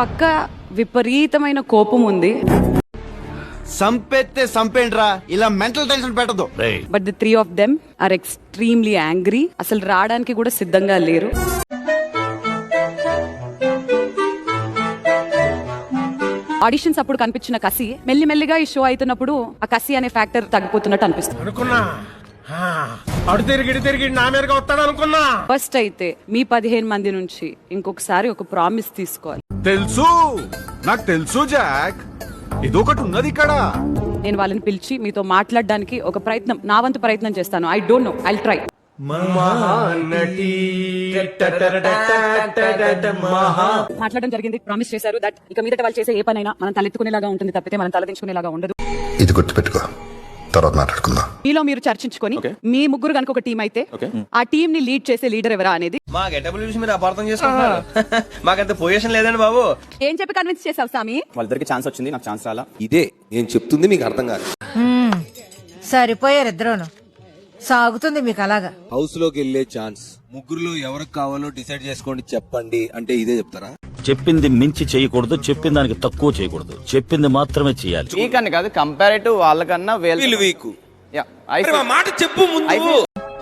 పక్క విపరీతమైన కోపం ఉంది. సంపెత్తే సంపేండ్రా, ఇలా మెంటల్ టెన్షన్ పెట్టదు. But the 3 of them are extremely angry. అసలు రావడానికి కూడా సిద్ధంగా లేరు. ఆడిషన్స్ అప్పుడు కనిపించిన కసి మెల్లిమెల్లిగా ఈ షో అవుతున్నప్పుడు ఆ కసి అనే ఫ్యాక్టర్ తగ్గిపోతున్నట్టు అనిపిస్తుంది. ఫస్ట్ అయితే మీ 15 మంది నుంచి ఇంకొకసారి ఒక ప్రామిస్ తీసుకోవాలి. తెలుసు, నాకు తెలుసు జాక్, ఇదొకటి ఉన్నది ఇక్కడ. నేను వాళ్ళని పిలిచి మీతో మాట్లాడడానికి ఒక ప్రయత్నం, నా వంతు ప్రయత్నం చేస్తాను. I don't know, I'll try. మాట్లాడడం జరిగింది, ప్రామిస్ చేశారు దట్ ఇక మీదట వాళ్ళు చేసే ఏ పనైనా మనం తలెత్తుకునేలాగా ఉంటుంది తప్పితే మనం తలదించుకునేలాగా ఉండదు. ఇది గుర్తుపెట్టుకో, తర్వాత మాట్లాడుకుందాం. మీలో మీరు చర్చించుకొని మీ ముగ్గురు కనుక ఒక టీం అయితే ఆ టీం ని లీడ్ చేసే లీడర్ ఎవరా అనేది. మా గెటబుల్ చూసి మీరు అపార్థం చేసుకుంటున్నారు. మాకంత పొజిషన్ లేదండి బాబు. ఏం చెప్పి కన్విన్స్ చేసావు సామి? వాళ్ళిద్దరికి ఛాన్స్ వచ్చింది, నాకు ఛాన్స్ రాలా. ఇదే నేను చెప్తుంది, మీకు అర్థం కాదు. సరిపోయారు ఇద్దరును, సాగుతుంది మీకు అలాగా. హౌస్ లోకి వెళ్ళే ఛాన్స్, ముగ్గురులో ఎవరికి కావాలో డిసైడ్ చేసుకోండి చెప్పండి అంటే ఇదే చెప్తారా? చెప్పింది మించి చేయకూడదు, చెప్పిన దానికి తక్కువ చేయకూడదు, చెప్పింది మాత్రమే చేయాలి. వీక్ కాదు, కంపారిటివ్ వాళ్ళకన్నా వీళ్ళు వీక్. మాట చెప్పు ముందు.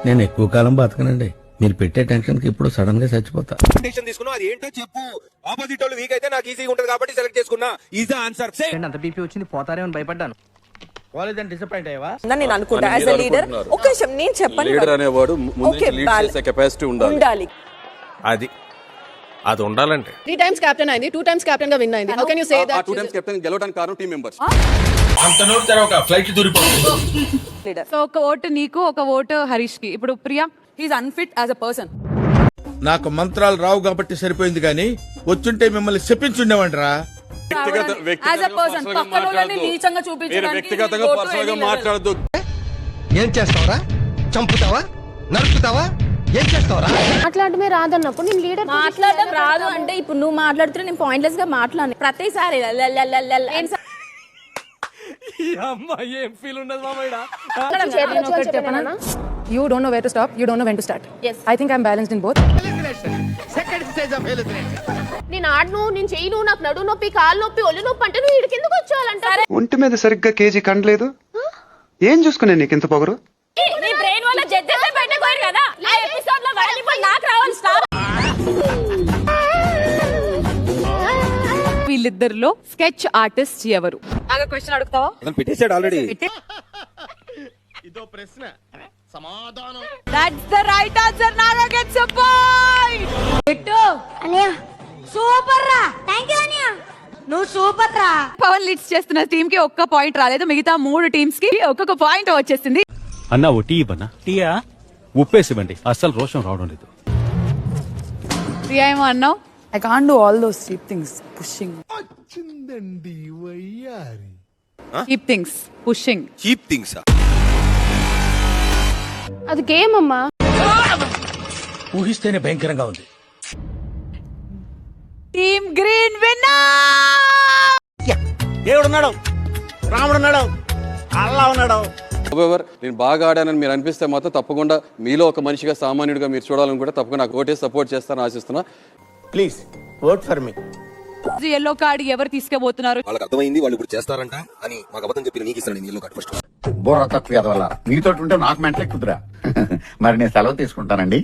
నేను ఎక్కువ కాలం బతకనండి, మీరు పెట్టే టెన్షన్ కి ఇప్పుడు సడన్ గా చచ్చిపోతా. డెసిషన్ తీసుకున్నా, అది ఏంటో చెప్పు. ఆపోజిట్ వాళ్ళు వీక్ అయితే నాకు ఈజీగా ఉంటది కాబట్టి సెలెక్ట్ చేసుకున్నా. Easy answer. అంత బీపీ వచ్చింది, పోతారేమని భయపడ్డాను. డిసప్పాయింట్ అయ్యావా నేను అనుకుంటా యాజ్ ఎ లీడర్. ఒక నిమిషం నేను చెప్పను, లీడర్ అనేవాడు ముందు లీడ్ చేసే కెపాసిటీ ఉండాలి. అది ఉండాలంటే 3 times కెప్టెన్ అయింది, 2 times కెప్టెన్ గా విన్ అయింది. How can you say that? 2 times captain గెలవడానికి కారణం టీం మెంబర్స్. అంత నోట్ తెరవక ఫ్లైట్ దూరిపోతుంది. సో ఒక ఓటు నీకు, ఒక ఓటు హరీష్ కి. ఇప్పుడు Priya, he's unfit as a person. నాకు మంత్రాలు రావు కాబట్టి సరిపోయింది, కానీ వచ్చుంటే మిమ్మల్ని చెప్పించుండేవంటరా. వ్యక్తిగతంగా పర్సనల్ గా మాట్లాడద్దు. ఏం చేస్తావరా? చంపుతావా? నరుకుతావా? ఏం చేస్తావరా? మాట్లాడమే రాదన్నప్పుడు నేను లీడర్. మాట్లాడడం రాదు అంటే ఇప్పుడు నువ్వు మాట్లాడుతున్నా, నేను పాయింట్లెస్ గా మాట్లాడను ప్రతిసారి. You don't know where to stop, you don't know when to start. Yes. I think I'm balanced in both. Second stage of hallucination. నేను ఆడను, నేను చేయను, నాకు నడు నొప్పి, కాలు నొప్పి, ఒళ్ళు నొప్పి అంటే నువ్వు ఇక్కడికి ఎందుకు వచ్చావాలంటారు? ఒంటి మీద సరిగ్గా కేజీ కండలేదు, ఏం చూసుకునే నీకు ఇంత పొగరు? నీ బ్రెయిన్ వల్ల జడ్జెస్ పెట్టకపోయారు కదా. ఆ ఎపిసోడ్ లో వాల్యుబుల్ నాకు రావాలి స్టార్. వీళ్ళిద్దరిలో స్కెచ్ ఆర్టిస్ట్ ఎవరు? నాకు క్వశ్చన్ అడుగుతావా? పెట్టేసాడు ఆల్రెడీ. ఇదో ప్రశ్న, సమాధానం. That's the right answer. Naga gets a point. Bittu అనియా సూపర్ రా. థాంక్యూ అనియా, నువ్వు సూపర్ రా. పవన్ లీడ్స్ చేస్తున్న టీమ్ కి ఒక్క పాయింట్ రాలేదు, మిగతా 3 టీమ్స్ కి ఒక్కొక్క పాయింట్ వచ్చేసింది. అన్నా ఓ టీ ఇవ్వన్నా? టీయా? ఉప్పేసివ్వండి, అస్సలు రోషం రావడం లేదు. ప్రియా ఏమో అన్నావు? I can't do all those cheap things, pushing. వచ్చిందండి వయ్యారి. Cheap things, pushing. Cheap things. అది గేమ్ అమ్మా. ఊహిస్తేనే భయంకరంగా ఉంది. Team green winner. దేవుడున్నాడు, రాముడున్నాడు, అల్లా ఉన్నాడు. నేను బాగా ఆడానని మీరు అనిపిస్తే మాత్రం తప్పకుండా మీలో ఒక మనిషిగా, సామాన్యుడిగా మీరు చూడాలనుకుంటే తప్పకుండా నాకు ఓటే సపోర్ట్ చేస్తానని ఆశిస్తున్నా. Please vote for me. Yellow card ఎవరు తీసుకోబోతున్నారు? వాళ్ళకి అర్థమైంది, వాళ్ళు ఇప్పుడు చేస్తారంట అని మాకు అబద్ధం చెప్పి నీకు ఇస్తాను ఎల్లో కార్డ్. ఫస్ట్ బోర్ర తక్కువ మీతో ఉంటే నాకు మెంటలే కుదురా. మరి నేను సెలవు తీసుకుంటానండి.